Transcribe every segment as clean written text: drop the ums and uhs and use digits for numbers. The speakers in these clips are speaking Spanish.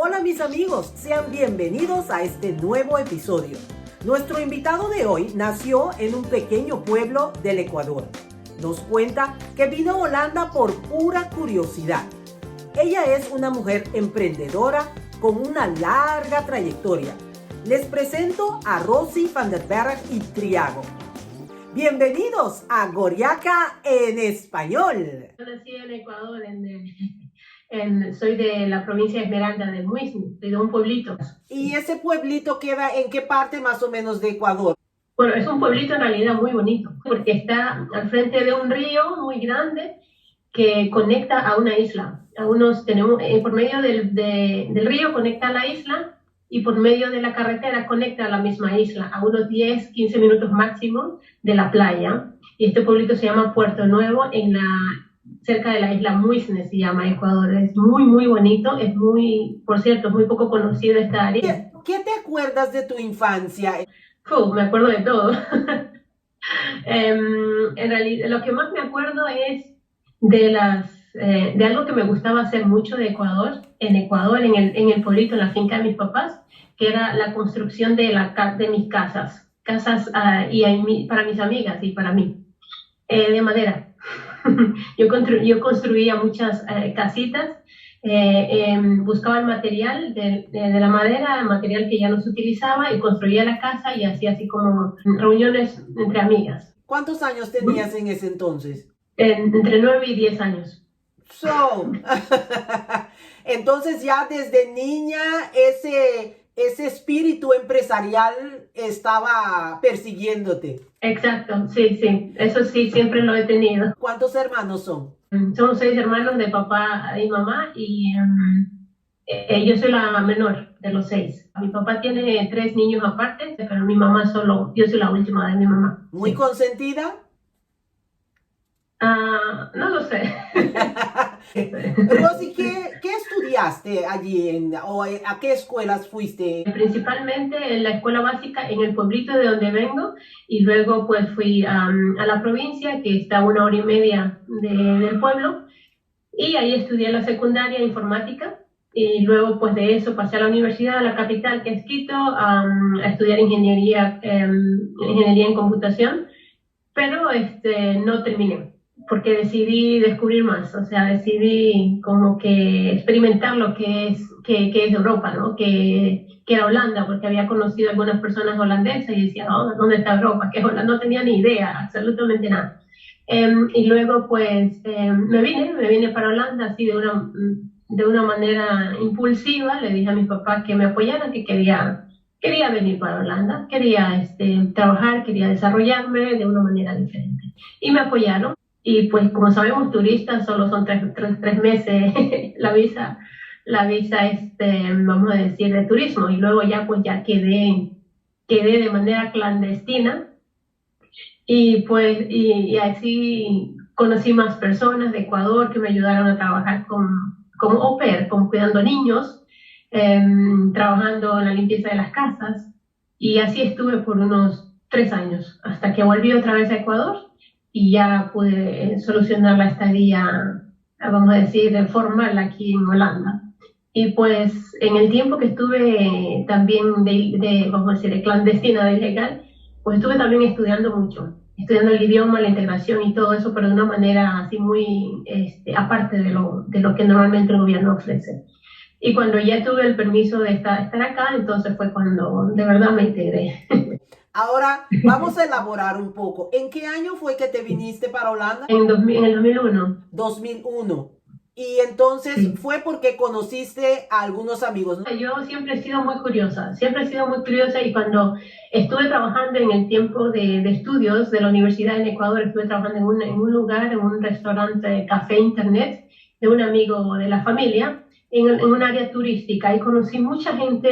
Hola mis amigos, sean bienvenidos a este nuevo episodio. Nuestro invitado de hoy nació en un pequeño pueblo del Ecuador. Nos cuenta que vino a Holanda por pura curiosidad. Ella es una mujer emprendedora con una larga trayectoria. Les presento a Rosy van der Berg y Triago. Bienvenidos a Goriaca en español. Yo nací en Ecuador, soy de la provincia de Esmeralda, del Muisne, de un pueblito. ¿Y ese pueblito queda en qué parte más o menos de Ecuador? Bueno, es un pueblito en realidad muy bonito, porque está al frente de un río muy grande que conecta a una isla. Por medio del río conecta a la isla y por medio de la carretera conecta a la misma isla, a unos 10, 15 minutos máximo de la playa. Y este pueblito se llama Puerto Nuevo, cerca de la isla Muisne se llama, Ecuador. Es muy, muy bonito, por cierto, es muy poco conocido esta área. ¿Qué te acuerdas de tu infancia? Me acuerdo de todo. En realidad, lo que más me acuerdo es de algo que me gustaba hacer mucho de Ecuador, en el pueblito, en la finca de mis papás, que era la construcción de mis casas para mis amigas y para mí, de madera. Yo construía muchas casitas, buscaba el material de la madera, el material que ya no se utilizaba, y construía la casa y hacía así como reuniones entre amigas. ¿Cuántos años tenías en ese entonces? Entre 9 y 10 años. Entonces ya desde niña ese espíritu empresarial estaba persiguiéndote. Exacto, sí, eso sí, siempre lo he tenido. ¿Cuántos hermanos son? Somos 6 hermanos de papá y mamá, y yo soy la menor de los 6. Mi papá tiene 3 niños aparte, pero mi mamá yo soy la última de mi mamá. ¿Muy consentida? No lo sé. Rosy, ¿qué estudiaste allí o a qué escuelas fuiste? Principalmente en la escuela básica en el pueblito de donde vengo, y luego pues fui a la provincia, que está a 1 hora y media del pueblo, y ahí estudié la secundaria informática, y luego pues de eso pasé a la universidad, a la capital, que es Quito, a estudiar ingeniería en computación, pero no terminé, porque decidí descubrir más, o sea, decidí como que experimentar lo que es Europa, ¿no? Que era Holanda, porque había conocido a algunas personas holandesas y decía, oh, ¿dónde está Europa? ¿Qué es Holanda? No tenía ni idea, absolutamente nada. Y luego pues me vine para Holanda así de una manera impulsiva. Le dije a mis papás que me apoyaran, que quería venir para Holanda, quería trabajar, quería desarrollarme de una manera diferente. Y me apoyaron. Y pues como sabemos, turistas solo son tres meses la visa, vamos a decir, de turismo. Y luego ya pues ya quedé de manera clandestina. Y pues y así conocí más personas de Ecuador que me ayudaron a trabajar como au pair, como cuidando niños, trabajando en la limpieza de las casas. Y así estuve por unos 3 años, hasta que volví otra vez a Ecuador y ya pude solucionar la estadía, vamos a decir, formal aquí en Holanda. Y pues en el tiempo que estuve también vamos a decir, de clandestina, de ilegal, pues estuve también estudiando el idioma, la integración y todo eso, pero de una manera así muy aparte de lo que normalmente el gobierno ofrece. Y cuando ya tuve el permiso de estar acá, entonces fue cuando de verdad me integré. Ahora vamos a elaborar un poco. ¿En qué año fue que te viniste para Holanda? En el 2001. 2001. Y entonces sí, fue porque conociste a algunos amigos, ¿no? Yo siempre he sido muy curiosa, y cuando estuve trabajando en el tiempo de estudios de la universidad en Ecuador, estuve trabajando en un lugar, en un restaurante, café internet, de un amigo de la familia, en un área turística, y conocí mucha gente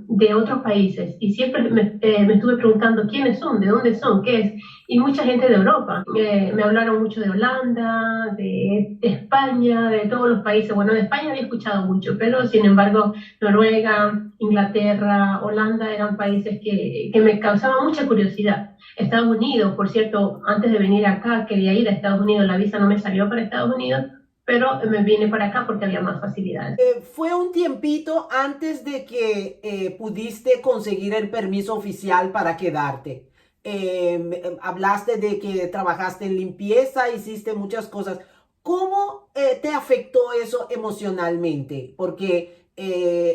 de otros países, y siempre me estuve preguntando quiénes son, de dónde son, qué es, y mucha gente de Europa. Me hablaron mucho de Holanda, de España, de todos los países. Bueno, de España había escuchado mucho, pero sin embargo Noruega, Inglaterra, Holanda eran países que me causaban mucha curiosidad. Estados Unidos, por cierto, antes de venir acá quería ir a Estados Unidos, la visa no me salió para Estados Unidos, pero me vine para acá porque había más facilidades. Fue un tiempito antes de que pudiste conseguir el permiso oficial para quedarte. Hablaste de que trabajaste en limpieza, hiciste muchas cosas. ¿Cómo te afectó eso emocionalmente? Porque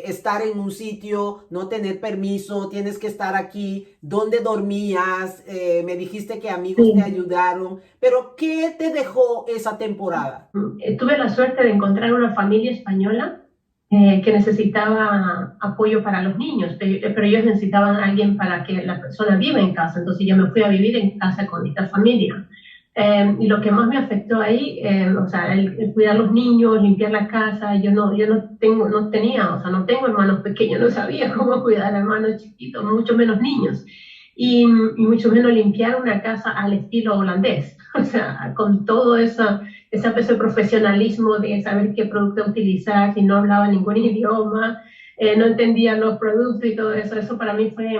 estar en un sitio, no tener permiso, tienes que estar aquí, ¿dónde dormías? Me dijiste que amigos te Sí. ayudaron, pero ¿qué te dejó esa temporada? Tuve la suerte de encontrar una familia española que necesitaba apoyo para los niños, pero ellos necesitaban a alguien para que la persona viva en casa, entonces yo me fui a vivir en casa con esta familia. Y lo que más me afectó ahí, o sea, el cuidar a los niños, limpiar la casa, no tenía, o sea, no tengo hermanos pequeños, no sabía cómo cuidar a hermanos chiquitos, mucho menos niños, y mucho menos limpiar una casa al estilo holandés, o sea, con todo ese profesionalismo de saber qué producto utilizar, si no hablaba ningún idioma, no entendía los productos y todo eso, eso para mí fue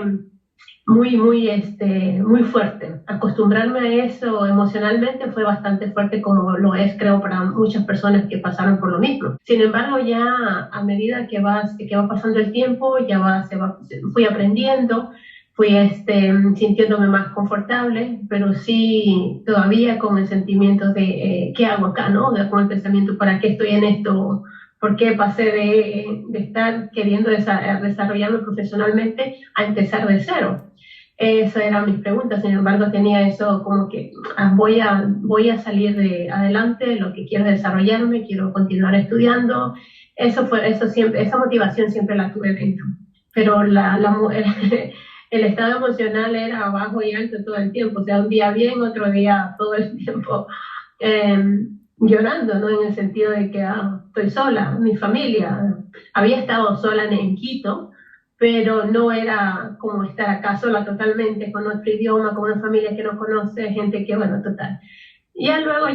muy fuerte. Acostumbrarme a eso emocionalmente fue bastante fuerte, como lo es, creo, para muchas personas que pasaron por lo mismo. Sin embargo, ya a medida que va pasando el tiempo, fui aprendiendo, fui sintiéndome más confortable, pero sí todavía con el sentimiento de ¿qué hago acá? ¿No? Con el pensamiento, ¿para qué estoy en esto? ¿Por qué pasé de estar queriendo desarrollarme profesionalmente a empezar de cero? Esas eran mis preguntas. Sin embargo, tenía eso como que voy a salir de adelante, lo que quiero es desarrollarme, quiero continuar estudiando. Eso siempre, esa motivación siempre la tuve dentro. Pero el estado emocional era bajo y alto todo el tiempo. O sea, un día bien, otro día todo el tiempo llorando, ¿no? En el sentido de que estoy sola, mi familia. Había estado sola en Quito, pero no era como estar acá sola totalmente, con otro idioma, con una familia que no conoce, gente que, bueno, total. Ya luego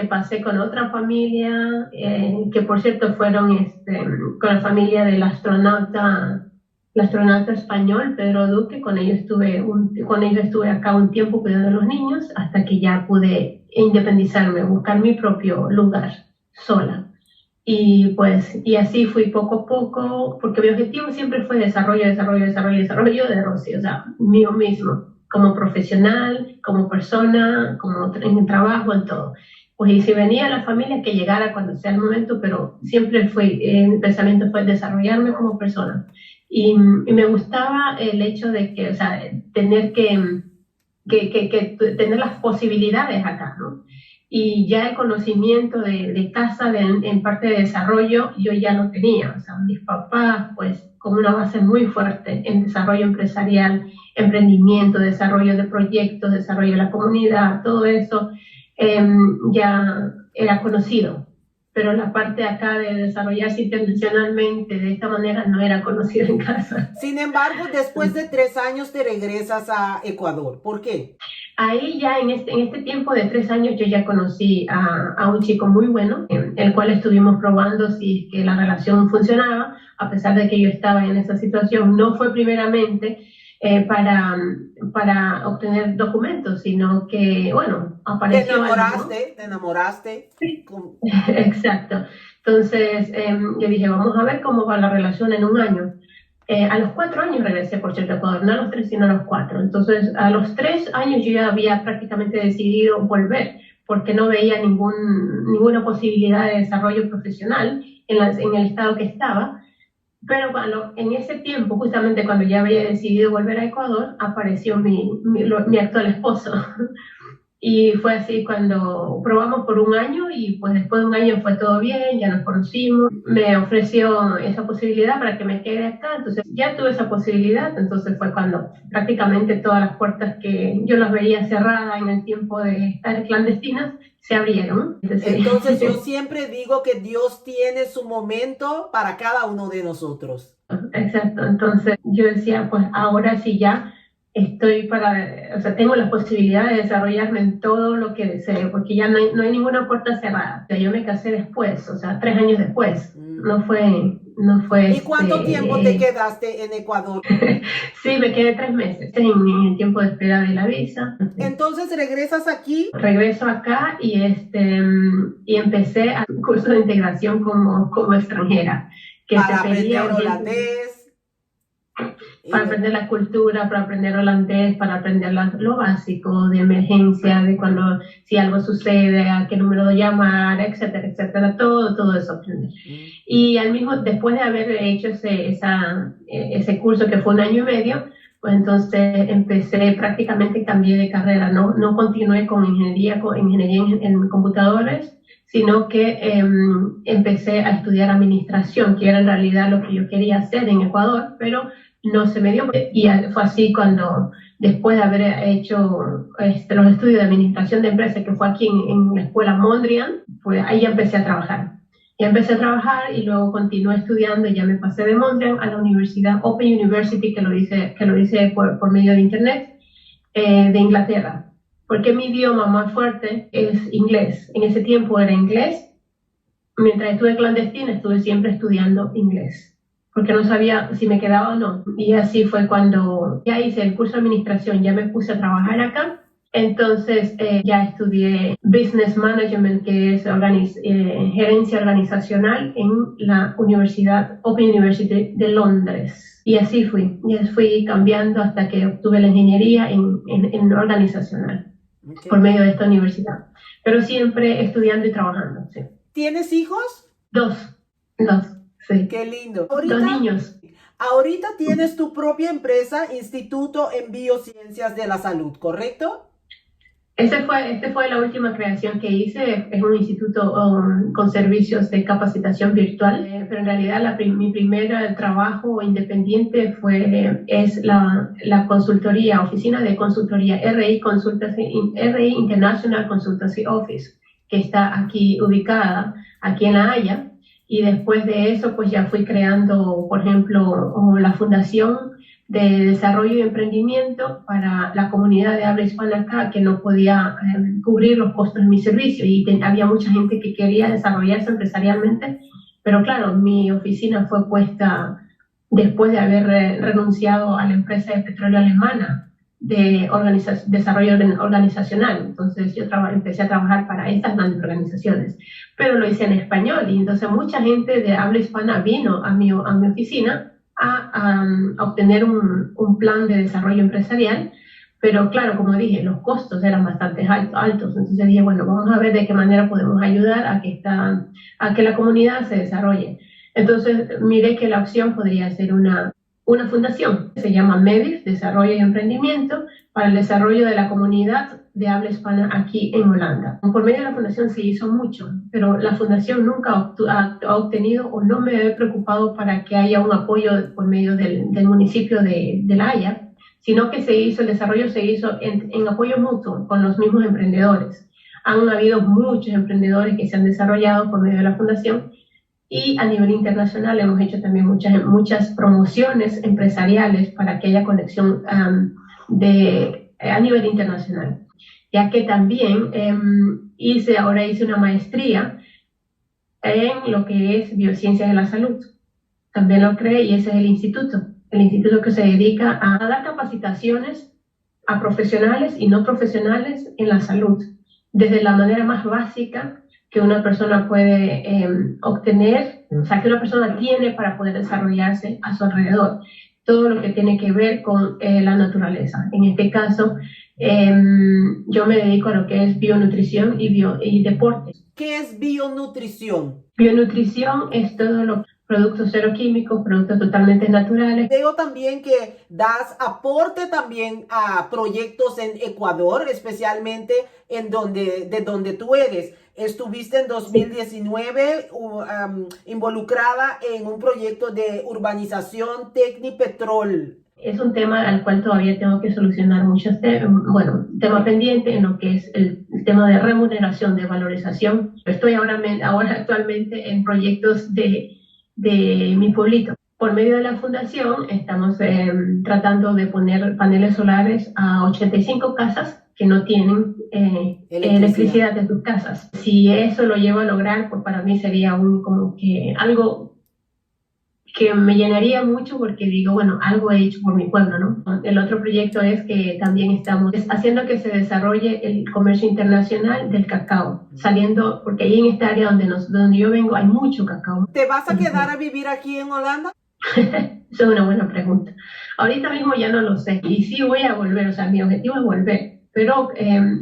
pasé con otra familia, que por cierto fueron con la familia del el astronauta español, Pedro Duque. Con ellos estuve acá un tiempo cuidando a los niños, hasta que ya pude independizarme, buscar mi propio lugar sola. Y así fui poco a poco, porque mi objetivo siempre fue desarrollo de Rosy, o sea, mío mismo, como profesional, como persona, como en el trabajo, en todo. Pues y si venía la familia, que llegara cuando sea el momento, pero siempre mi pensamiento fue desarrollarme como persona. Y me gustaba el hecho de que, o sea, tener que tener las posibilidades acá, ¿no? Y ya el conocimiento de casa en parte de desarrollo yo ya lo tenía, o sea, mis papás pues con una base muy fuerte en desarrollo empresarial, emprendimiento, desarrollo de proyectos, desarrollo de la comunidad, todo eso ya era conocido, pero la parte acá de desarrollarse internacionalmente de esta manera no era conocida en casa. Sin embargo, después de 3 años te regresas a Ecuador. ¿Por qué? Ahí ya en este tiempo de 3 años yo ya conocí a un chico muy bueno, el cual estuvimos probando si que la relación funcionaba, a pesar de que yo estaba en esa situación. No fue primeramente para obtener documentos, sino que, bueno, apareció algo, ¿no? Te enamoraste. Exacto. Entonces, yo dije, vamos a ver cómo va la relación en un año. A los 4 años regresé, por cierto, a Ecuador, no a los 3, sino a los 4. Entonces, a los 3 años yo ya había prácticamente decidido volver, porque no veía ninguna posibilidad de desarrollo profesional en el estado que estaba. Pero bueno, en ese tiempo, justamente cuando ya había decidido volver a Ecuador, apareció mi actual esposo. Y fue así cuando probamos por un año, y pues después de un año fue todo bien, ya nos conocimos, me ofreció esa posibilidad para que me quede acá, entonces ya tuve esa posibilidad. Entonces fue cuando prácticamente todas las puertas que yo las veía cerradas en el tiempo de estar clandestinas se abrieron. Entonces yo siempre digo que Dios tiene su momento para cada uno de nosotros. Exacto, entonces yo decía, pues ahora sí ya o sea, tengo la posibilidad de desarrollarme en todo lo que deseo, porque ya no hay ninguna puerta cerrada. O sea, yo me casé después, o sea, 3 años después. No fue no fue ¿Y cuánto tiempo te quedaste en Ecuador? Sí, me quedé 3 meses en el tiempo de espera de la visa. Entonces regresas aquí. Regreso acá y empecé un curso de integración como extranjera, que Para se pedía aprender urgentemente holandés. para aprender la cultura, para aprender holandés, para aprender lo básico de emergencia, de cuando si algo sucede, a qué número llamar, etcétera, etcétera, todo eso aprender. Y al mismo, después de haber hecho ese curso que fue 1 año y medio, pues entonces prácticamente cambié de carrera, no continué con ingeniería en computadores, sino que empecé a estudiar administración, que era en realidad lo que yo quería hacer en Ecuador, pero no se me dio. Y fue así cuando, después de haber hecho los estudios de administración de empresas, que fue aquí en la escuela Mondrian, pues ahí ya empecé a trabajar. Ya empecé a trabajar y luego continué estudiando y ya me pasé de Mondrian a la universidad Open University, que lo hice por medio de internet, de Inglaterra. Porque mi idioma más fuerte es inglés. En ese tiempo era inglés. Mientras estuve clandestina, estuve siempre estudiando inglés, porque no sabía si me quedaba o no. Y así fue cuando ya hice el curso de administración, ya me puse a trabajar acá. Entonces ya estudié Business Management, que es gerencia organizacional en la Universidad Open University de Londres. Y así fui cambiando hasta que obtuve la ingeniería en organizacional, okay, por medio de esta universidad. Pero siempre estudiando y trabajando, sí. ¿Tienes hijos? Dos, sí. Qué lindo. Dos niños. Ahorita tienes tu propia empresa, Instituto en Biociencias de la Salud, ¿correcto? Este fue la última creación que hice. Es un instituto con servicios de capacitación virtual, pero en realidad mi primer trabajo independiente es la consultoría, oficina de consultoría RI International Consultancy Office, que está aquí ubicada, aquí en La Haya. Y después de eso, pues ya fui creando, por ejemplo, la Fundación de Desarrollo y Emprendimiento para la comunidad de habla hispana acá, que no podía cubrir los costos de mi servicio, y había mucha gente que quería desarrollarse empresarialmente, pero claro, mi oficina fue puesta después de haber renunciado a la empresa de petróleo alemana de desarrollo organizacional. Entonces yo empecé a trabajar para estas grandes organizaciones, pero lo hice en español, y entonces mucha gente de habla hispana vino a mi oficina a obtener un plan de desarrollo empresarial, pero claro, como dije, los costos eran bastante altos. Entonces dije, bueno, vamos a ver de qué manera podemos ayudar a que la comunidad se desarrolle. Entonces miré que la opción podría ser una fundación, se llama MEDIF, Desarrollo y Emprendimiento, para el desarrollo de la comunidad de habla hispana aquí en Holanda. Por medio de la fundación se hizo mucho, pero la fundación nunca ha obtenido, o no me he preocupado para que haya un apoyo por medio del municipio de La Haya, sino que el desarrollo se hizo en apoyo mutuo con los mismos emprendedores. Han habido muchos emprendedores que se han desarrollado por medio de la fundación, y a nivel internacional hemos hecho también muchas promociones empresariales para que haya conexión a nivel internacional. Ya que también ahora hice una maestría en lo que es biociencias de la salud. También lo creé, y ese es el instituto que se dedica a dar capacitaciones a profesionales y no profesionales en la salud, desde la manera más básica que una persona puede obtener, o sea, que una persona tiene para poder desarrollarse a su alrededor. Todo lo que tiene que ver con la naturaleza. En este caso, yo me dedico a lo que es bionutrición y deporte. ¿Qué es bionutrición? Bionutrición es todo lo que productos cero químicos, productos totalmente naturales. Veo también que das aporte también a proyectos en Ecuador, especialmente de donde tú eres. Estuviste en 2019 involucrada en un proyecto de urbanización Tecnipetrol. Es un tema al cual todavía tengo que solucionar muchos tema pendiente en lo que es el tema de remuneración, de valorización. Estoy ahora actualmente en proyectos de mi pueblito. Por medio de la fundación estamos tratando de poner paneles solares a 85 casas que no tienen electricidad en sus casas. Si eso lo llevo a lograr, pues para mí sería algo que me llenaría mucho porque digo, bueno, algo he hecho por mi pueblo, ¿no? El otro proyecto es que también estamos haciendo que se desarrolle el comercio internacional del cacao, saliendo, porque ahí en esta área donde yo vengo hay mucho cacao. ¿Te vas a quedar a vivir aquí en Holanda? Esa es una buena pregunta. Ahorita mismo ya no lo sé y sí voy a volver, o sea, mi objetivo es volver. Pero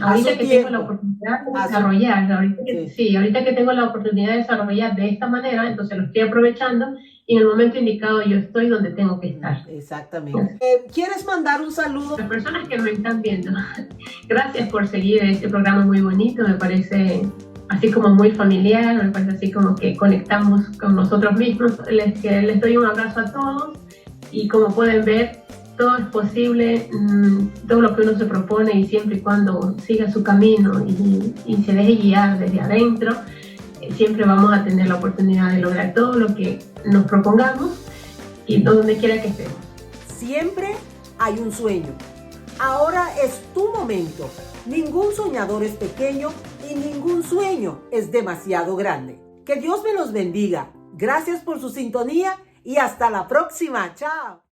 ahorita que tengo la oportunidad de desarrollar, ahorita que tengo la oportunidad de desarrollar de esta manera, entonces lo estoy aprovechando y en el momento indicado yo estoy donde tengo que estar. Exactamente. ¿Quieres mandar un saludo? Las personas que me están viendo, gracias por seguir este programa muy bonito, me parece así como muy familiar, me parece así como que conectamos con nosotros mismos. Les doy un abrazo a todos y como pueden ver, todo es posible, todo lo que uno se propone y siempre y cuando siga su camino y se deje guiar desde adentro, siempre vamos a tener la oportunidad de lograr todo lo que nos propongamos y donde quiera que estemos. Siempre hay un sueño. Ahora es tu momento. Ningún soñador es pequeño y ningún sueño es demasiado grande. Que Dios me los bendiga. Gracias por su sintonía y hasta la próxima. Chao.